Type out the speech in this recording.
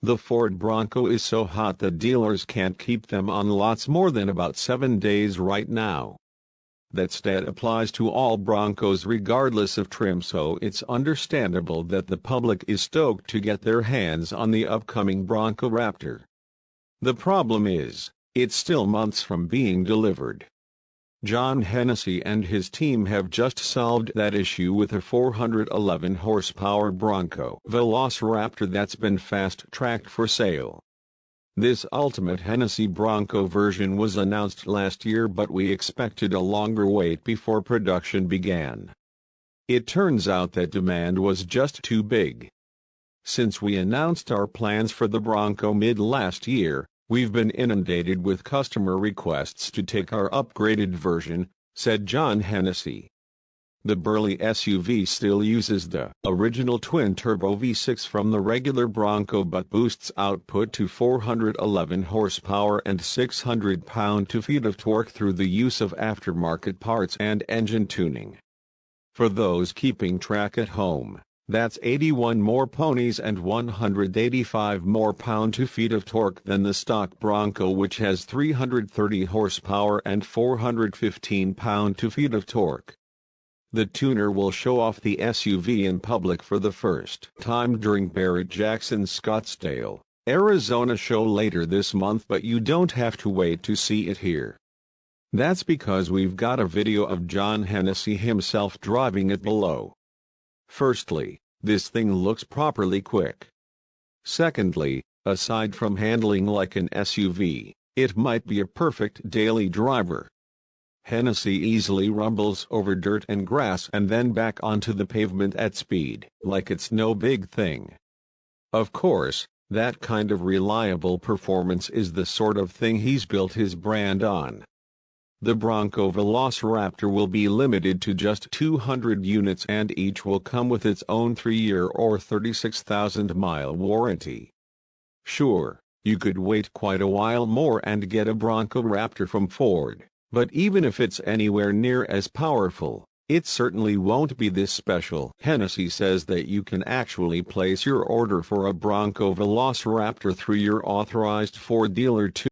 The Ford Bronco is so hot that dealers can't keep them on lots more than about 7 days right now. That stat applies to all Broncos regardless of trim, so it's understandable that the public is stoked to get their hands on the upcoming Bronco Raptor. The problem is, it's still months from being delivered. John Hennessey and his team have just solved that issue with a 411 horsepower Bronco Velociraptor that's been fast-tracked for sale. This ultimate Hennessey Bronco version was announced last year, but we expected a longer wait before production began. It turns out that demand was just too big. Since we announced our plans for the Bronco mid-last year, we've been inundated with customer requests to take our upgraded version, said John Hennessey. The burly SUV still uses the original twin-turbo V6 from the regular Bronco but boosts output to 411 horsepower and 600 pound-feet of torque through the use of aftermarket parts and engine tuning. For those keeping track at home, that's 81 more ponies and 185 more pound-feet of torque than the stock Bronco, which has 330 horsepower and 415 pound-feet of torque. The tuner will show off the SUV in public for the first time during Barrett-Jackson's Scottsdale, Arizona show later this month, but you don't have to wait to see it here. That's because we've got a video of John Hennessey himself driving it below. Firstly, this thing looks properly quick. Secondly, aside from handling like an SUV, it might be a perfect daily driver. Hennessey easily rumbles over dirt and grass and then back onto the pavement at speed, like it's no big thing. Of course, that kind of reliable performance is the sort of thing he's built his brand on. The Bronco Velociraptor will be limited to just 200 units, and each will come with its own 3-year or 36,000-mile warranty. Sure, you could wait quite a while more and get a Bronco Raptor from Ford, but even if it's anywhere near as powerful, it certainly won't be this special. Hennessey says that you can actually place your order for a Bronco Velociraptor through your authorized Ford dealer too.